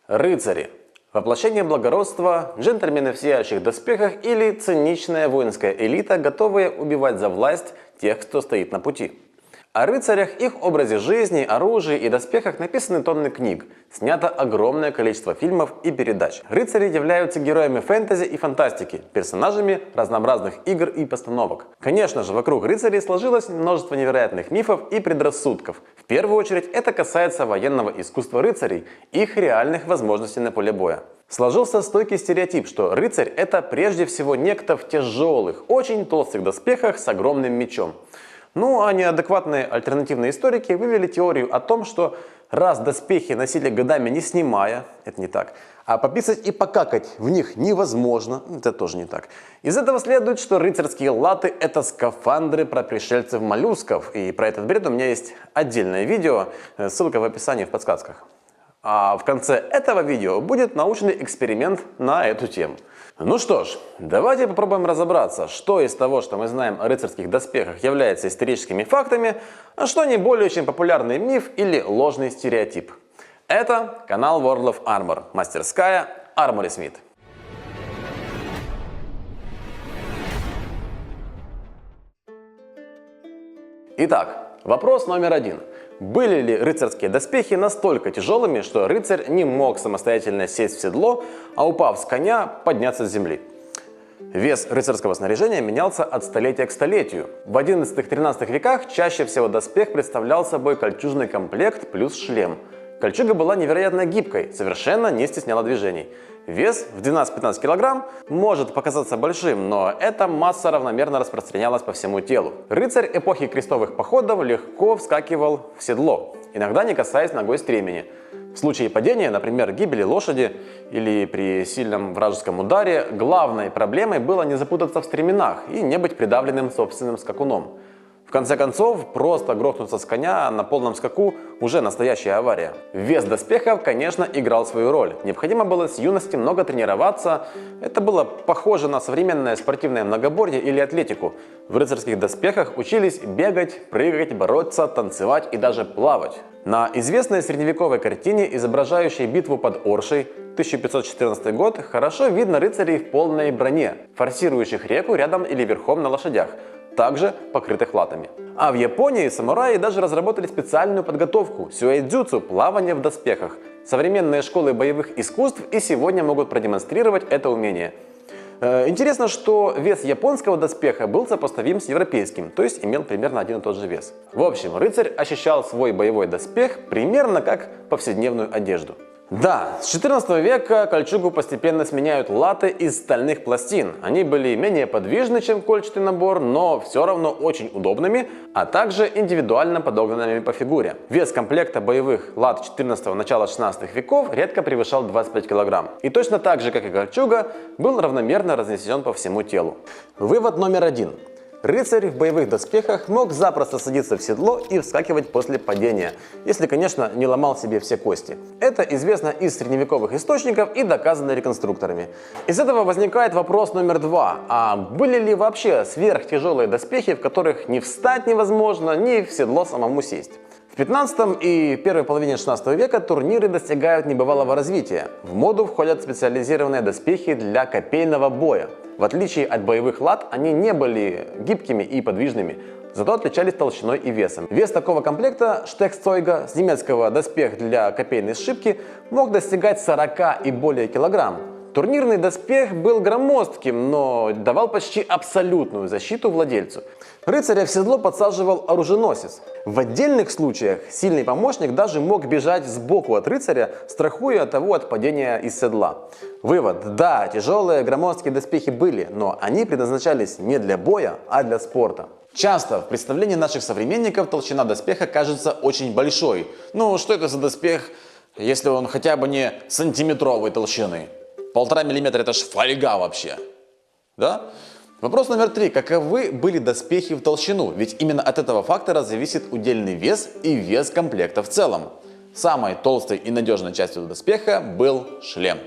Рыцари. Воплощение благородства, джентльмены в сияющих доспехах или циничная воинская элита, готовая убивать за власть тех, кто стоит на пути. О рыцарях, их образе жизни, оружии и доспехах написаны тонны книг, снято огромное количество фильмов и передач. Рыцари являются героями фэнтези и фантастики, персонажами разнообразных игр и постановок. Конечно же, вокруг рыцарей сложилось множество невероятных мифов и предрассудков. В первую очередь это касается военного искусства рыцарей и их реальных возможностей на поле боя. Сложился стойкий стереотип, что рыцарь это прежде всего некто в тяжелых, очень толстых доспехах с огромным мечом. Ну а неадекватные альтернативные историки вывели теорию о том, что раз доспехи носили годами не снимая, это не так, а пописать и покакать в них невозможно, это тоже не так. Из этого следует, что рыцарские латы это скафандры про пришельцев-моллюсков, и про этот бред у меня есть отдельное видео, ссылка в описании в подсказках. А в конце этого видео будет научный эксперимент на эту тему. Ну что ж, давайте попробуем разобраться, что из того, что мы знаем о рыцарских доспехах, является историческими фактами, а что не более чем популярный миф или ложный стереотип. Это канал World of Armor, мастерская Armoury Smith. Итак, вопрос номер один. Были ли рыцарские доспехи настолько тяжелыми, что рыцарь не мог самостоятельно сесть в седло, а упав с коня, подняться с земли? Вес рыцарского снаряжения менялся от столетия к столетию. В XI-XIII веках чаще всего доспех представлял собой кольчужный комплект плюс шлем. Кольчуга была невероятно гибкой, совершенно не стесняла движений. Вес в 12-15 кг может показаться большим, но эта масса равномерно распространялась по всему телу. Рыцарь эпохи крестовых походов легко вскакивал в седло, иногда не касаясь ногой стремени. В случае падения, например, гибели лошади или при сильном вражеском ударе, главной проблемой было не запутаться в стременах и не быть придавленным собственным скакуном. В конце концов, просто грохнуться с коня на полном скаку уже настоящая авария. Вес доспехов, конечно, играл свою роль. Необходимо было с юности много тренироваться. Это было похоже на современное спортивное многоборье или атлетику. В рыцарских доспехах учились бегать, прыгать, бороться, танцевать и даже плавать. На известной средневековой картине, изображающей битву под Оршей, 1514 год, хорошо видно рыцарей в полной броне, форсирующих реку рядом или верхом на лошадях, также покрытых латами. А в Японии самураи даже разработали специальную подготовку – сюэдзюцу – плавание в доспехах. Современные школы боевых искусств и сегодня могут продемонстрировать это умение. Интересно, что вес японского доспеха был сопоставим с европейским, то есть имел примерно один и тот же вес. В общем, рыцарь ощущал свой боевой доспех примерно как повседневную одежду. Да, с 14 века кольчугу постепенно сменяют латы из стальных пластин. Они были менее подвижны, чем кольчатый набор, но все равно очень удобными, а также индивидуально подогнанными по фигуре. Вес комплекта боевых лат 14-го, начала 16 веков редко превышал 25 кг. И точно так же, как и кольчуга, был равномерно разнесен по всему телу. Вывод номер один. Рыцарь в боевых доспехах мог запросто садиться в седло и вскакивать после падения, если, конечно, не ломал себе все кости. Это известно из средневековых источников и доказано реконструкторами. Из этого возникает вопрос номер два. А были ли вообще сверхтяжелые доспехи, в которых ни встать невозможно, ни в седло самому сесть? В 15 и первой половине 16 века турниры достигают небывалого развития. В моду входят специализированные доспехи для копейного боя. В отличие от боевых лат, они не были гибкими и подвижными, зато отличались толщиной и весом. Вес такого комплекта штехцойга, с немецкого доспех для копейной сшибки, мог достигать 40 и более килограмм. Турнирный доспех был громоздким, но давал почти абсолютную защиту владельцу. Рыцаря в седло подсаживал оруженосец. В отдельных случаях сильный помощник даже мог бежать сбоку от рыцаря, страхуя того от падения из седла. Вывод. Да, тяжелые громоздкие доспехи были, но они предназначались не для боя, а для спорта. Часто в представлении наших современников толщина доспеха кажется очень большой. Ну, что это за доспех, если он хотя бы не сантиметровой толщины? 1,5 миллиметра это ж фольга вообще. Да? Вопрос номер 3. Каковы были доспехи в толщину? Ведь именно от этого фактора зависит удельный вес и вес комплекта в целом. Самой толстой и надежной частью доспеха был шлем.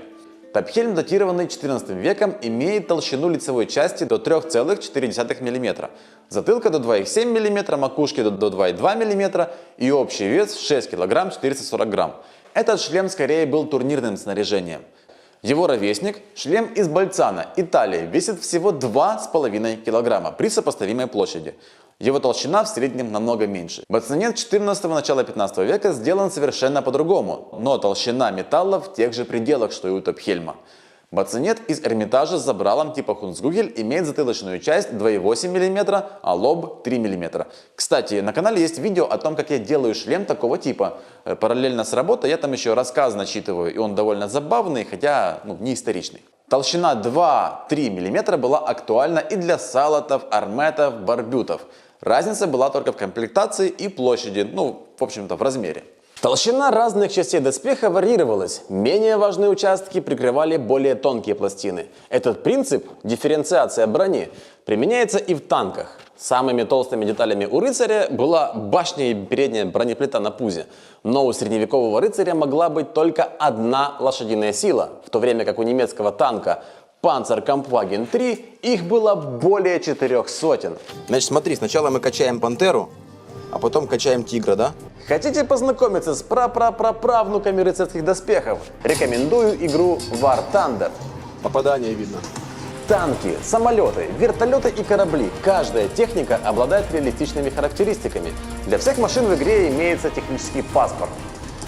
Топхельм, датированный 14 веком, имеет толщину лицевой части до 3,4 мм, затылка до 2,7 мм, макушки до 2,2 мм и общий вес 6 кг 440 грамм. Этот шлем скорее был турнирным снаряжением. Его ровесник, шлем из Больцано, Италия, весит всего 2,5 килограмма при сопоставимой площади. Его толщина в среднем намного меньше. Бацинет 14-го начала 15 века сделан совершенно по-другому, но толщина металла в тех же пределах, что и у Топхельма. Бацинет из Эрмитажа с забралом типа Хунцгугель имеет затылочную часть 2,8 мм, а лоб 3 мм. Кстати, на канале есть видео о том, как я делаю шлем такого типа. Параллельно с работой я там еще рассказ начитываю, и он довольно забавный, хотя не историчный. Толщина 2-3 мм была актуальна и для салатов, арметов, барбютов. Разница была только в комплектации и площади, в общем-то, в размере. Толщина разных частей доспеха варьировалась. Менее важные участки прикрывали более тонкие пластины. Этот принцип, дифференциация брони, применяется и в танках. Самыми толстыми деталями у рыцаря была башня и передняя бронеплита на пузе. Но у средневекового рыцаря могла быть только одна лошадиная сила, в то время как у немецкого танка Panzerkampfwagen 3 их было более 400. Значит, смотри, сначала мы качаем пантеру, а потом качаем тигра, да? Хотите познакомиться с прапраправнуками рыцарских доспехов? Рекомендую игру War Thunder. Попадание видно. Танки, самолеты, вертолеты и корабли. Каждая техника обладает реалистичными характеристиками. Для всех машин в игре имеется технический паспорт.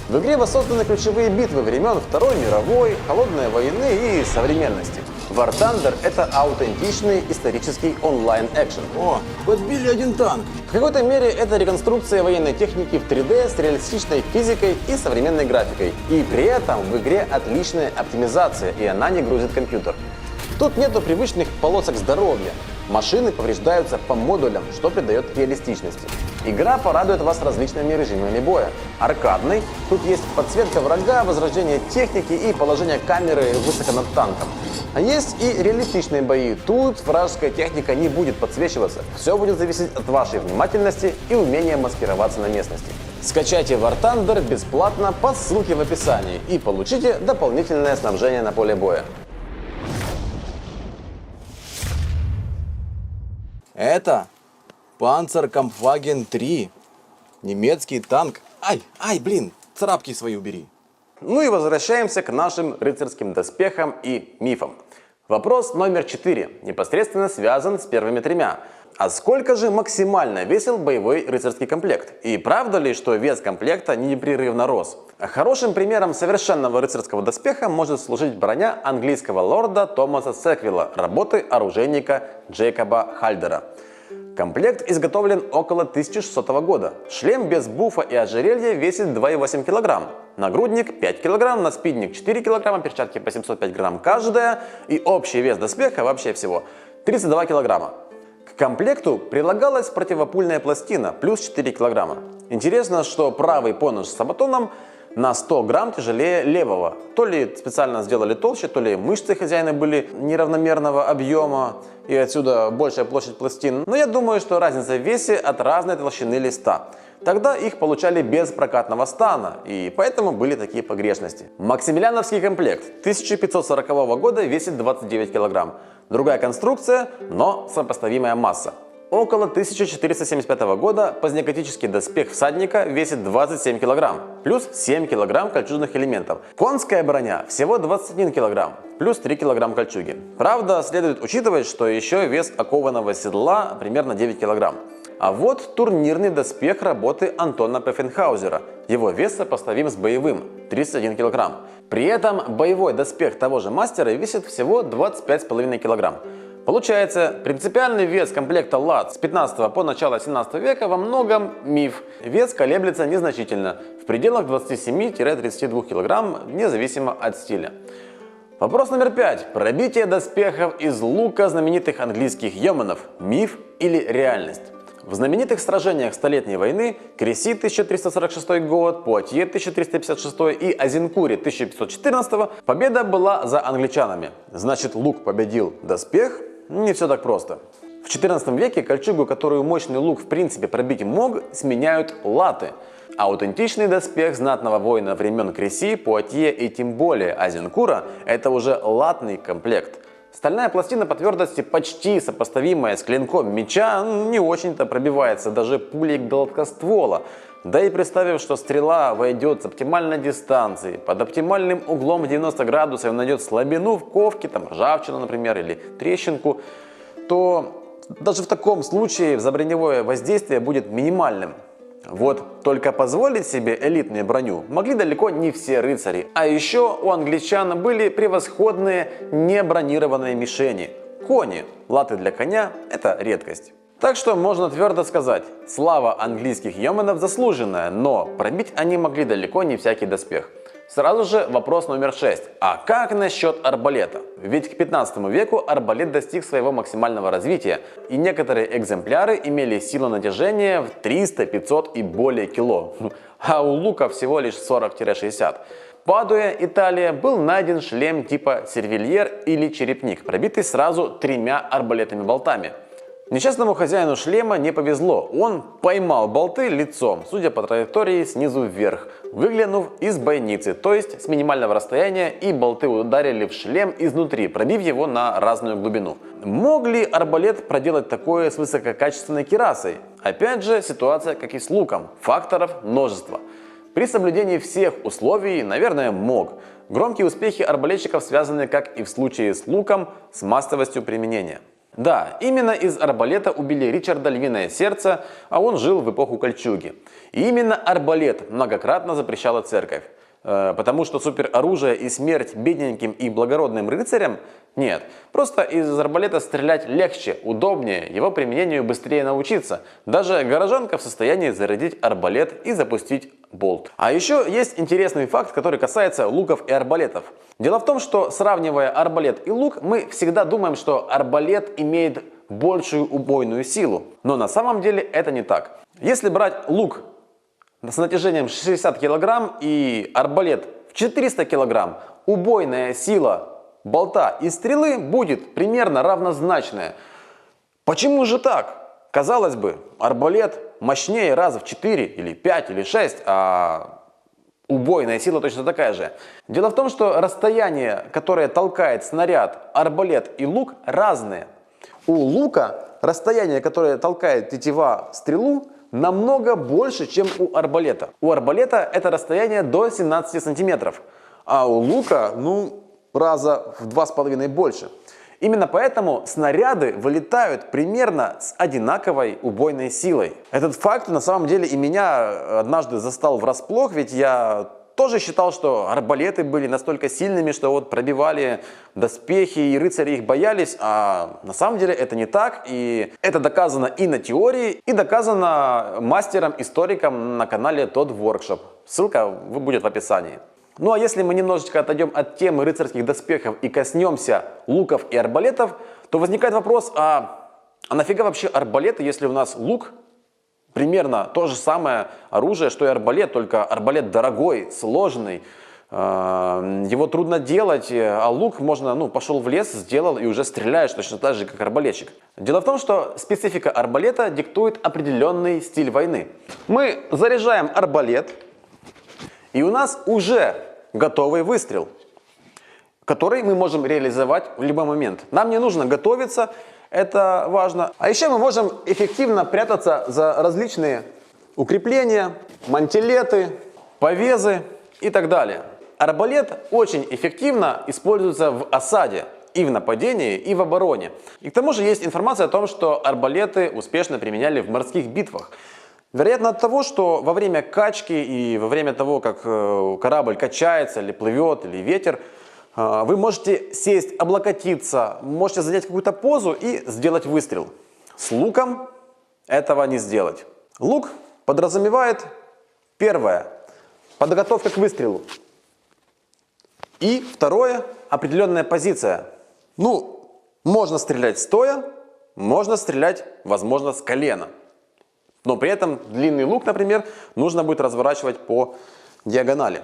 В игре воссозданы ключевые битвы времен Второй мировой, Холодной войны и современности. War Thunder — это аутентичный исторический онлайн-экшен. О, подбили один танк. В какой-то мере это реконструкция военной техники в 3D с реалистичной физикой и современной графикой. И при этом в игре отличная оптимизация, и она не грузит компьютер. Тут нету привычных полосок здоровья. Машины повреждаются по модулям, что придает реалистичности. Игра порадует вас различными режимами боя. Аркадный, тут есть подсветка врага, возрождение техники и положение камеры высоко над танком. А есть и реалистичные бои. Тут вражеская техника не будет подсвечиваться. Все будет зависеть от вашей внимательности и умения маскироваться на местности. Скачайте War Thunder бесплатно по ссылке в описании и получите дополнительное снабжение на поле боя. Это Panzerkampfwagen 3. Немецкий танк. Блин, царапки свои убери. Ну и возвращаемся к нашим рыцарским доспехам и мифам. Вопрос номер 4 непосредственно связан с первыми тремя. А сколько же максимально весил боевой рыцарский комплект? И правда ли, что вес комплекта непрерывно рос? Хорошим примером совершенного рыцарского доспеха может служить броня английского лорда Томаса Секвилла, работы оружейника Джейкоба Хальдера. Комплект изготовлен около 1600 года. Шлем без буфа и ожерелья весит 2,8 кг. Нагрудник 5 кг, наспидник 4 кг, перчатки по 705 грамм каждая. И общий вес доспеха вообще всего 32 кг. К комплекту прилагалась противопульная пластина плюс 4 кг. Интересно, что правый понож с сабатоном на 100 грамм тяжелее левого. То ли специально сделали толще, то ли мышцы хозяина были неравномерного объема, и отсюда большая площадь пластин. Но я думаю, что разница в весе от разной толщины листа. Тогда их получали без прокатного стана, и поэтому были такие погрешности. Максимилиановский комплект 1540 года весит 29 кг. Другая конструкция, но сопоставимая масса. Около 1475 года позднеготический доспех всадника весит 27 кг, плюс 7 кг кольчужных элементов. Конская броня всего 21 кг, плюс 3 кг кольчуги. Правда, следует учитывать, что еще вес окованного седла примерно 9 кг. А вот турнирный доспех работы Антона Пфенхаузера. Его вес сопоставим с боевым – 31 кг. При этом боевой доспех того же мастера весит всего 25,5 кг. Получается, принципиальный вес комплекта лад с 15 по начало 17 века во многом миф. Вес колеблется незначительно, в пределах 27-32 кг, независимо от стиля. Вопрос номер 5. Пробитие доспехов из лука знаменитых английских йоманов – миф или реальность? В знаменитых сражениях Столетней войны Креси 1346 год, Пуатье 1356 и Азенкуре 1514 победа была за англичанами. Значит, лук победил доспех? Не все так просто. В XIV веке кольчугу, которую мощный лук в принципе пробить мог, сменяют латы. Аутентичный доспех знатного воина времен Креси, Пуатье и тем более Азенкура – это уже латный комплект. Стальная пластина по твердости почти сопоставимая с клинком меча не очень-то пробивается даже пулей гладкоствола. Да и представив, что стрела войдет с оптимальной дистанции, под оптимальным углом в 90 градусов найдет слабину в ковке, там ржавчину, например, или трещинку, то даже в таком случае заброневое воздействие будет минимальным. Вот только позволить себе элитную броню могли далеко не все рыцари. А еще у англичан были превосходные небронированные мишени. Кони, латы для коня – это редкость. Так что можно твердо сказать, слава английских йеменов заслуженная, но пробить они могли далеко не всякий доспех. Сразу же вопрос номер 6. А как насчет арбалета? Ведь к 15 веку арбалет достиг своего максимального развития, и некоторые экземпляры имели силу натяжения в 300, 500 и более кило, а у лука всего лишь 40-60. В Падуе, Италия, был найден шлем типа сервильер или черепник, пробитый сразу 3 арбалетными болтами. Несчастному хозяину шлема не повезло, он поймал болты лицом, судя по траектории снизу вверх, выглянув из бойницы, то есть с минимального расстояния, и болты ударили в шлем изнутри, пробив его на разную глубину. Мог ли арбалет проделать такое с высококачественной кирасой? Опять же, ситуация как и с луком, факторов множество. При соблюдении всех условий, наверное, мог. Громкие успехи арбалетчиков связаны, как и в случае с луком, с массовостью применения. Да, именно из арбалета убили Ричарда Львиное Сердце, а он жил в эпоху Кольчуги. И именно арбалет многократно запрещала церковь. Потому что супероружие и смерть бедненьким и благородным рыцарям? Нет. Просто из арбалета стрелять легче, удобнее, его применению быстрее научиться. Даже горожанка в состоянии зарядить арбалет и запустить болт. А еще есть интересный факт, который касается луков и арбалетов. Дело в том, что сравнивая арбалет и лук, мы всегда думаем, что арбалет имеет большую убойную силу. Но на самом деле это не так. Если брать лук с натяжением 60 кг и арбалет в 400 кг, убойная сила болта и стрелы будет примерно равнозначная. Почему же так? Казалось бы, арбалет мощнее раза в 4 или 5 или 6, а убойная сила точно такая же. Дело в том, что расстояние, которое толкает снаряд, арбалет и лук, разные. У лука расстояние, которое толкает тетива стрелу, намного больше, чем у арбалета. У арбалета это расстояние до 17 сантиметров, а у лука, раза в 2,5 больше. Именно поэтому снаряды вылетают примерно с одинаковой убойной силой. Этот факт на самом деле и меня однажды застал врасплох, ведь я тоже считал, что арбалеты были настолько сильными, что вот пробивали доспехи и рыцари их боялись, а на самом деле это не так, и это доказано и на теории, и доказано мастером-историком на канале Тот Workshop. Ссылка будет в описании. Ну а если мы немножечко отойдем от темы рыцарских доспехов и коснемся луков и арбалетов, то возникает вопрос, а нафига вообще арбалеты, если у нас лук примерно то же самое оружие, что и арбалет, только арбалет дорогой, сложный, его трудно делать, а лук можно, пошел в лес, сделал и уже стреляешь точно так же, как арбалетчик. Дело в том, что специфика арбалета диктует определенный стиль войны. Мы заряжаем арбалет, и у нас уже готовый выстрел, который мы можем реализовать в любой момент. Нам не нужно готовиться, это важно. А еще мы можем эффективно прятаться за различные укрепления, мантилеты, повезы и так далее. Арбалет очень эффективно используется в осаде, и в нападении, и в обороне. И к тому же есть информация о том, что арбалеты успешно применяли в морских битвах. Вероятно от того, что во время качки и во время того, как корабль качается, или плывет, или ветер, вы можете сесть, облокотиться, можете занять какую-то позу и сделать выстрел. С луком этого не сделать. Лук подразумевает, первое, подготовка к выстрелу. И второе, определенная позиция. Можно стрелять стоя, можно стрелять, возможно, с колена. Но при этом длинный лук, например, нужно будет разворачивать по диагонали.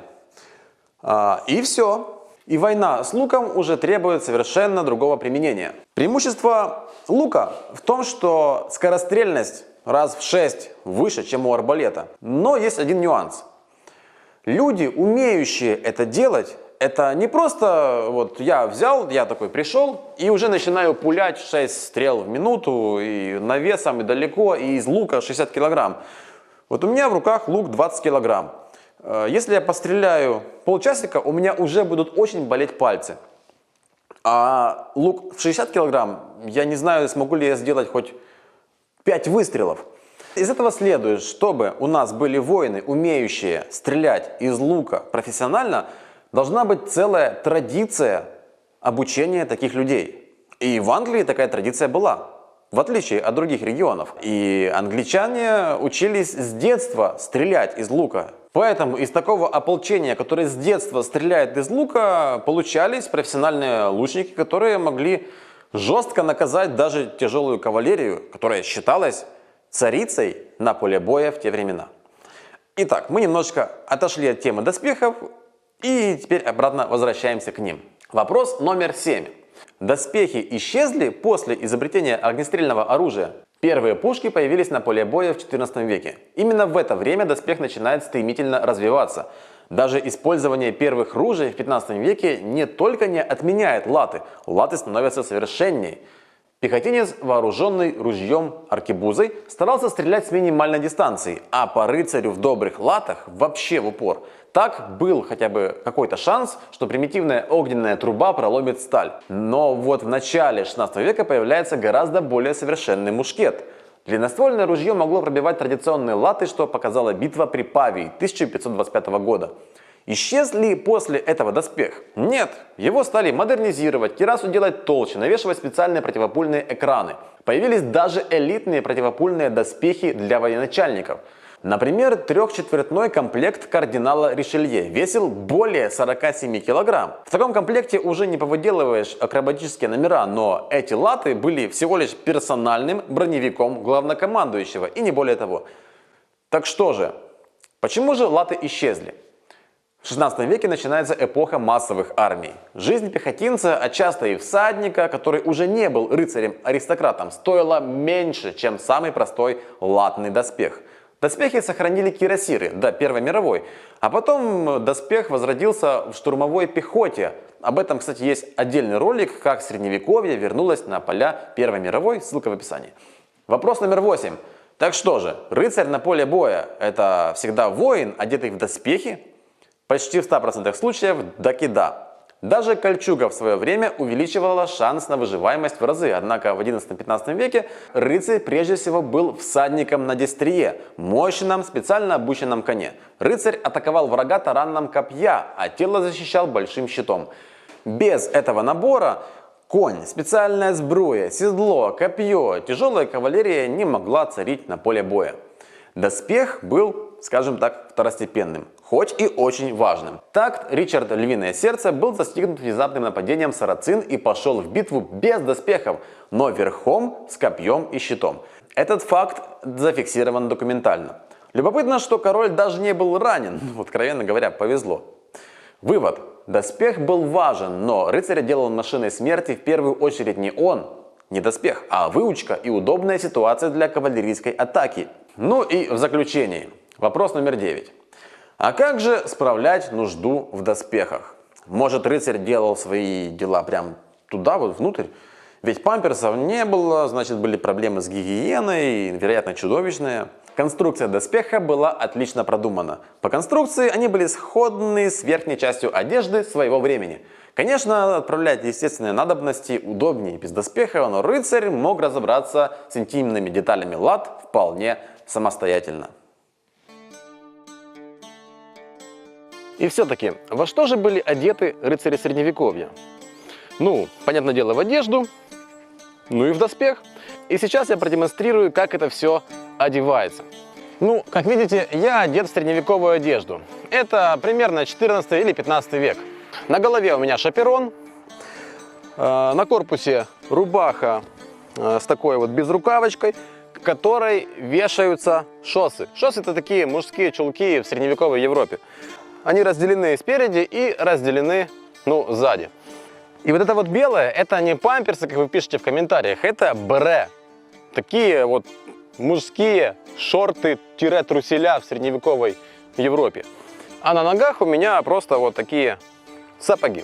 И все. И война с луком уже требует совершенно другого применения. Преимущество лука в том, что скорострельность раз в 6 выше, чем у арбалета. Но есть один нюанс. Люди, умеющие это делать, Это не просто вот я взял, я такой пришел и уже начинаю пулять 6 стрел в минуту и навесом и далеко, и из лука 60 килограмм. Вот у меня в руках лук 20 килограмм. Если я постреляю полчасика, у меня уже будут очень болеть пальцы. А лук в 60 килограмм, я не знаю, смогу ли я сделать хоть 5 выстрелов. Из этого следует, чтобы у нас были воины, умеющие стрелять из лука профессионально, должна быть целая традиция обучения таких людей. И в Англии такая традиция была, в отличие от других регионов. И англичане учились с детства стрелять из лука. Поэтому из такого ополчения, которое с детства стреляет из лука, получались профессиональные лучники, которые могли жестко наказать даже тяжелую кавалерию, которая считалась царицей на поле боя в те времена. Итак, мы немножечко отошли от темы доспехов и теперь обратно возвращаемся к ним. Вопрос номер 7. Доспехи исчезли после изобретения огнестрельного оружия? Первые пушки появились на поле боя в XIV веке. Именно в это время доспех начинает стремительно развиваться. Даже использование первых ружей в XV веке не только не отменяет латы, латы становятся совершеннее. Пехотинец, вооруженный ружьем-аркебузой, старался стрелять с минимальной дистанции, а по рыцарю в добрых латах вообще в упор. Так был хотя бы какой-то шанс, что примитивная огненная труба проломит сталь. Но вот в начале 16 века появляется гораздо более совершенный мушкет. Длинноствольное ружье могло пробивать традиционные латы, что показала битва при Павии 1525 года. Исчез ли после этого доспех? Нет, его стали модернизировать, кирасу делать толще, навешивать специальные противопульные экраны. Появились даже элитные противопульные доспехи для военачальников. Например, 3/4 комплект кардинала Ришелье весил более 47 килограмм. В таком комплекте уже не повыделываешь акробатические номера, но эти латы были всего лишь персональным броневиком главнокомандующего и не более того. Так что же, почему же латы исчезли? В 16 веке начинается эпоха массовых армий. Жизнь пехотинца, а часто и всадника, который уже не был рыцарем-аристократом, стоила меньше, чем самый простой латный доспех. Доспехи сохранили кирасиры до Первой мировой, а потом доспех возродился в штурмовой пехоте. Об этом, кстати, есть отдельный ролик, как средневековье вернулось на поля Первой мировой, ссылка в описании. Вопрос номер 8. Так что же, рыцарь на поле боя – это всегда воин, одетый в доспехи? Почти в 100% случаев таки да. Даже кольчуга в свое время увеличивала шанс на выживаемость в разы, однако в XI-XV веке рыцарь прежде всего был всадником на дестрие, мощном, специально обученном коне. Рыцарь атаковал врага тараном копья, а тело защищал большим щитом. Без этого набора конь, специальная сбруя, седло, копье, тяжелая кавалерия не могла царить на поле боя. Доспех был, скажем так, второстепенным, хоть и очень важным. Так Ричард Львиное Сердце был застигнут внезапным нападением сарацин и пошел в битву без доспехов, но верхом, с копьем и щитом. Этот факт зафиксирован документально. Любопытно, что король даже не был ранен, откровенно говоря, повезло. Вывод. Доспех был важен, но рыцаря делал машиной смерти в первую очередь не он, не доспех, а выучка и удобная ситуация для кавалерийской атаки. Ну и в заключении. Вопрос номер 9. А как же справлять нужду в доспехах? Может, рыцарь делал свои дела прям туда, вот внутрь? Ведь памперсов не было, значит, были проблемы с гигиеной, вероятно, чудовищные. Конструкция доспеха была отлично продумана. По конструкции они были сходны с верхней частью одежды своего времени. Конечно, отправлять естественные надобности удобнее без доспеха, но рыцарь мог разобраться с интимными деталями лат вполне самостоятельно. И все-таки, во что же были одеты рыцари Средневековья? Ну, понятное дело, в одежду, ну и в доспех. И сейчас я продемонстрирую, как это все одевается. Ну, как видите, я одет в средневековую одежду. Это примерно 14 или 15 век. На голове у меня шаперон, на корпусе рубаха с такой вот безрукавочкой, к которой вешаются шоссы. Шоссы — это такие мужские чулки в средневековой Европе. Они разделены спереди и разделены, сзади. И вот это вот белое, это не памперсы, как вы пишете в комментариях, это бре. Такие вот мужские шорты-труселя в средневековой Европе. А на ногах у меня просто вот такие сапоги.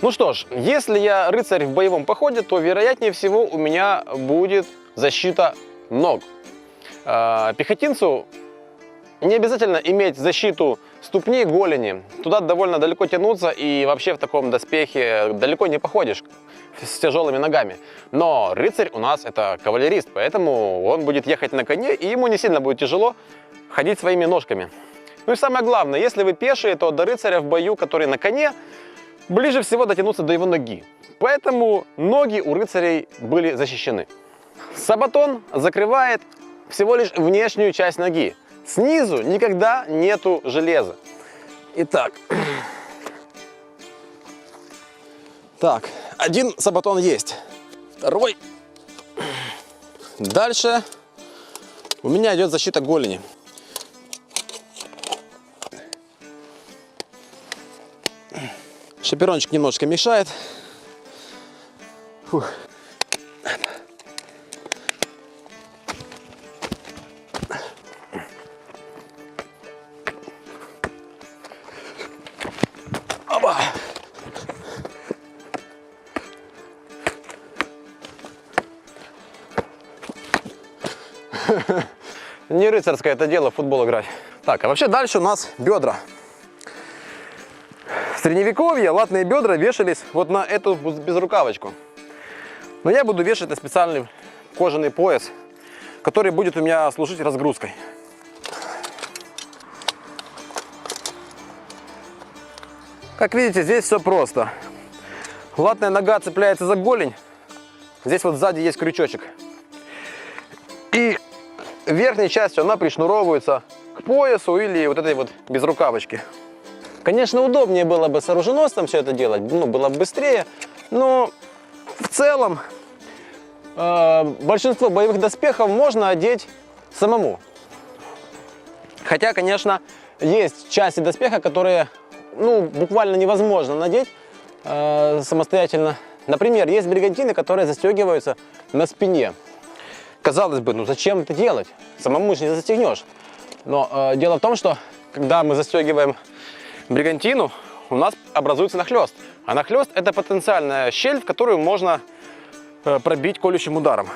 Ну что ж, если я рыцарь в боевом походе, то вероятнее всего у меня будет защита ног. Пехотинцу не обязательно иметь защиту ступней, голени. Туда довольно далеко тянуться, и вообще в таком доспехе далеко не походишь с тяжелыми ногами. Но рыцарь у нас это кавалерист, поэтому он будет ехать на коне, и ему не сильно будет тяжело ходить своими ножками. Ну и самое главное, если вы пешие, то до рыцаря в бою, который на коне, ближе всего дотянуться до его ноги. Поэтому ноги у рыцарей были защищены. Сабатон закрывает всего лишь внешнюю часть ноги. Снизу никогда нету железа. Итак. Так, один сабатон есть. Второй. Дальше у меня идет защита голени. Шаперончик немножко мешает. Фух. Оба. Не рыцарское это дело в футбол играть. Так, а вообще дальше у нас бедра. В средневековье латные бедра вешались вот на эту безрукавочку. Но я буду вешать на специальный кожаный пояс, который будет у меня служить разгрузкой. Как видите, здесь все просто. Латная нога цепляется за голень. Здесь вот сзади есть крючочек. И верхней частью она пришнуровывается к поясу или вот этой вот безрукавочке. Конечно, удобнее было бы с оруженосцем все это делать, ну, было бы быстрее, но в целом большинство боевых доспехов можно одеть самому. Хотя, конечно, есть части доспеха, которые, ну, буквально невозможно надеть самостоятельно. Например, есть бригантины, которые застегиваются на спине. Казалось бы, ну зачем это делать? Самому же не застегнешь. Но дело в том, что когда мы застегиваем бригантину, у нас образуется нахлест. А нахлест — это потенциальная щель, в которую можно пробить колющим ударом.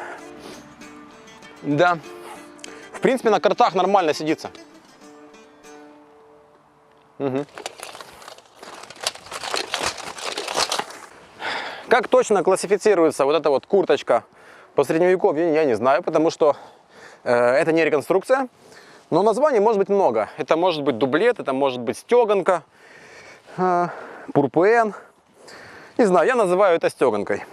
Да. В принципе, на картах нормально сидится. Угу. Как точно классифицируется вот эта вот курточка по средневековью, я не знаю, потому что это не реконструкция. Но названий может быть много. Это может быть дублет, это может быть стеганка, пурпуэн. Не знаю, я называю это стеганкой.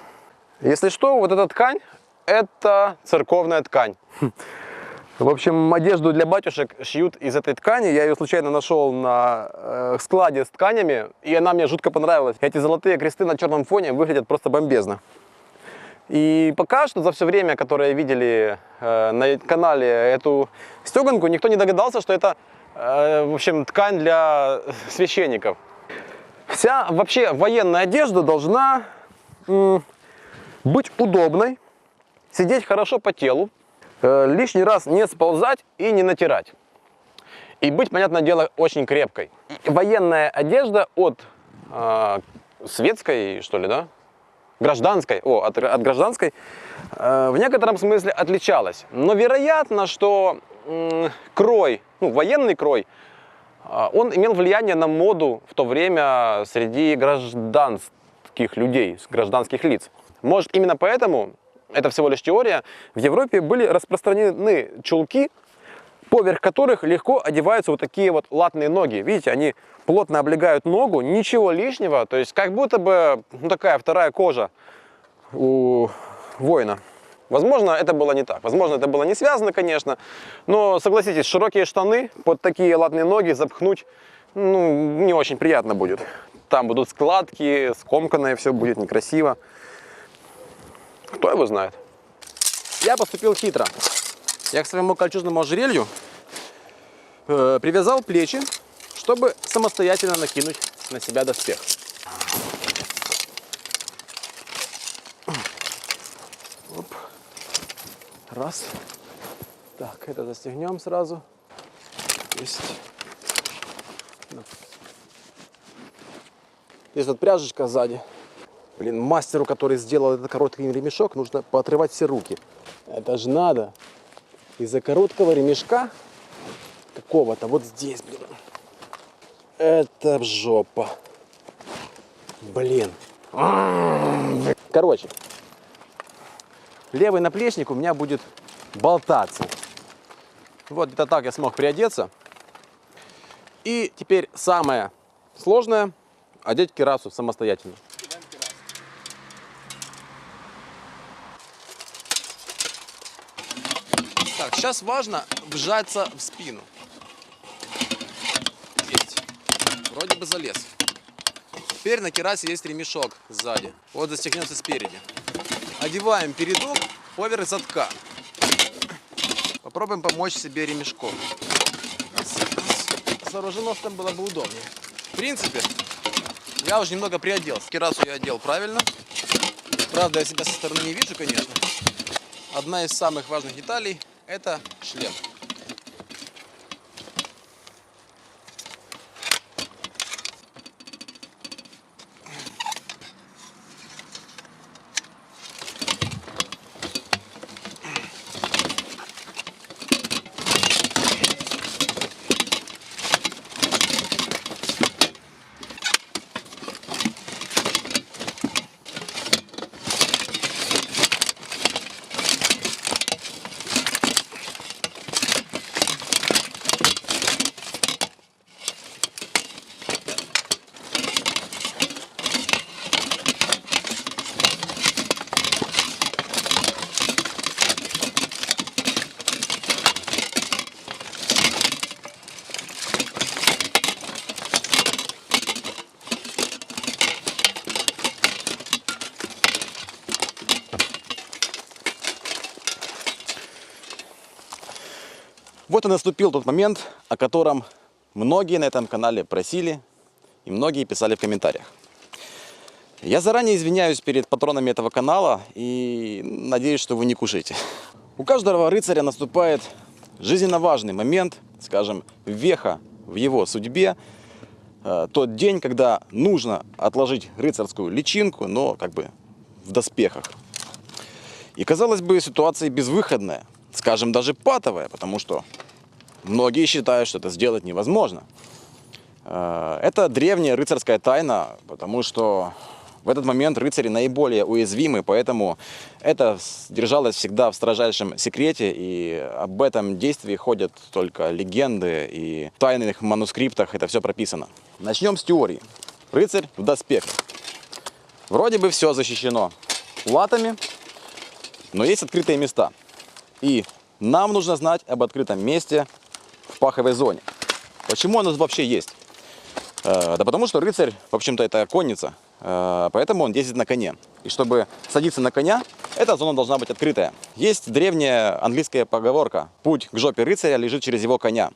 Если что, вот эта ткань — это церковная ткань. В общем, одежду для батюшек шьют из этой ткани. Я ее случайно нашел на складе с тканями, и она мне жутко понравилась. Эти золотые кресты на черном фоне выглядят просто бомбезно. И пока что за все время, которое видели на канале эту стеганку, никто не догадался, что это, в общем, ткань для священников. Вся вообще военная одежда должна быть удобной, сидеть хорошо по телу, лишний раз не сползать и не натирать. И быть, понятное дело, очень крепкой. Военная одежда от светской, что ли, да? Гражданской, от гражданской, в некотором смысле отличалась. Но вероятно, что крой, ну, военный крой, он имел влияние на моду в то время среди гражданских людей, гражданских лиц. Может, именно поэтому, это всего лишь теория, в Европе были распространены чулки, поверх которых легко одеваются вот такие вот латные ноги. Видите, они плотно облегают ногу, ничего лишнего, то есть как будто бы, ну, такая вторая кожа у воина. Возможно, это было не так, возможно, это было не связано, конечно, но согласитесь, широкие штаны под такие латные ноги запхнуть, ну, не очень приятно будет. Там будут складки, скомканное, все будет некрасиво. Кто его знает? Я поступил хитро. Я к своему кольчужному ожерелью привязал плечи, чтобы самостоятельно накинуть на себя доспех. Оп. Раз. Так, это застегнем сразу. Есть. Здесь вот пряжечка сзади. Блин, мастеру, который сделал этот короткий ремешок, нужно поотрывать все руки. Это же надо. Из-за короткого ремешка какого-то вот здесь, блин. Это жопа. Блин. Короче, левый наплечник у меня будет болтаться. Вот где-то так я смог приодеться. И теперь самое сложное — одеть кирасу самостоятельно. Так, сейчас важно вжаться в спину. Есть. Вроде бы залез. Теперь на кирасе есть ремешок сзади. Вот застегнется спереди. Одеваем передок поверх задка. Попробуем помочь себе ремешком. С оруженосцем было бы удобнее. В принципе, я уже немного приоделся. Кирасу я одел правильно. Правда, я себя со стороны не вижу, конечно. Одна из самых важных деталей — это шлем. Вот и наступил тот момент, о котором многие на этом канале просили и многие писали в комментариях. Я заранее извиняюсь перед патронами этого канала и надеюсь, что вы не кушаете. У каждого рыцаря наступает жизненно важный момент, скажем, веха в его судьбе. Тот день, когда нужно отложить рыцарскую личинку, но как бы в доспехах. И, казалось бы, ситуация безвыходная, скажем, даже патовая, потому что многие считают, что это сделать невозможно. Это древняя рыцарская тайна, потому что в этот момент рыцари наиболее уязвимы, поэтому это держалось всегда в строжайшем секрете, и об этом действии ходят только легенды, и в тайных манускриптах это все прописано. Начнем с теории. Рыцарь в доспехах. Вроде бы все защищено латами, но есть открытые места. И нам нужно знать об открытом месте в паховой зоне. Почему оно вообще есть? Да потому что рыцарь, в общем-то, это конница, поэтому он ездит на коне. И чтобы садиться на коня, эта зона должна быть открытая. Есть древняя английская поговорка: «Путь к жопе рыцаря лежит через его коня».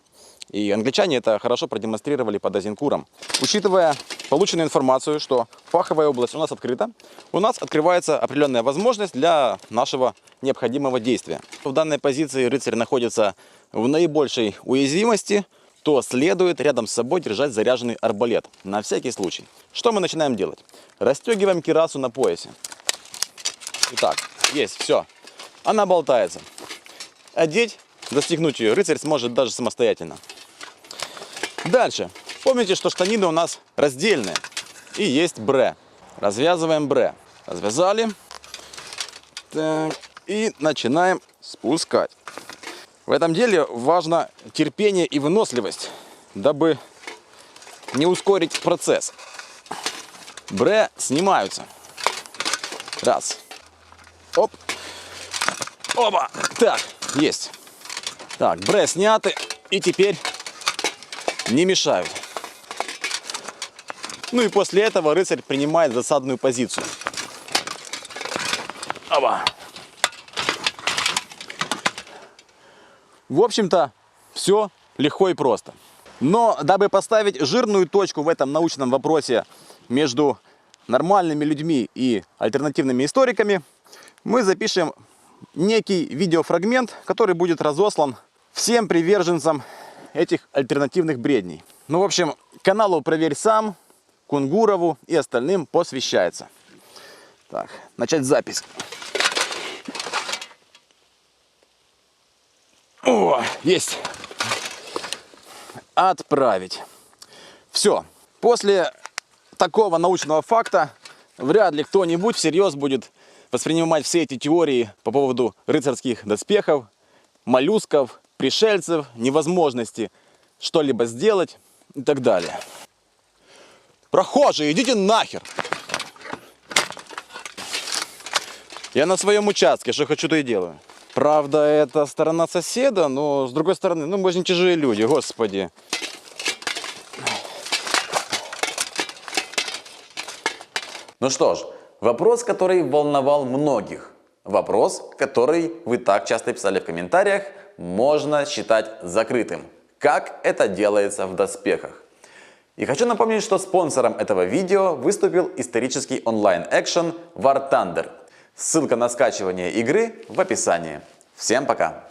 И англичане это хорошо продемонстрировали под Азенкуром. Учитывая полученную информацию, что паховая область у нас открыта, у нас открывается определенная возможность для нашего необходимого действия. В данной позиции рыцарь находится в наибольшей уязвимости, то следует рядом с собой держать заряженный арбалет, на всякий случай. Что мы начинаем делать? Расстегиваем кирасу на поясе. Итак, есть, все. Она болтается. Одеть, застегнуть ее рыцарь сможет даже самостоятельно. Дальше. Помните, что штанины у нас раздельные. И есть бре. Развязываем бре. Развязали. Так. И начинаем спускать. В этом деле важно терпение и выносливость, дабы не ускорить процесс. Бре снимаются. Раз. Оп. Оба. Так, есть. Так, бре сняты. И теперь не мешают. Ну и после этого рыцарь принимает засадную позицию. Оба. В общем-то, все легко и просто. Но дабы поставить жирную точку в этом научном вопросе между нормальными людьми и альтернативными историками, мы запишем некий видеофрагмент, который будет разослан всем приверженцам этих альтернативных бредней. Ну, в общем, каналу «Проверь сам», Кунгурову и остальным посвящается. Так, начать запись. О, есть. Отправить. Все. После такого научного факта вряд ли кто-нибудь всерьез будет воспринимать все эти теории по поводу рыцарских доспехов, моллюсков, пришельцев, невозможности что-либо сделать и так далее. Прохожие, идите нахер! Я на своем участке, что хочу, то и делаю. Правда, это сторона соседа, но с другой стороны, ну мы же не чужие люди, господи. Ну что ж, вопрос, который волновал многих. Вопрос, который вы так часто писали в комментариях, можно считать закрытым. Как это делается в доспехах? И хочу напомнить, что спонсором этого видео выступил исторический онлайн-экшен War Thunder. Ссылка на скачивание игры в описании. Всем пока!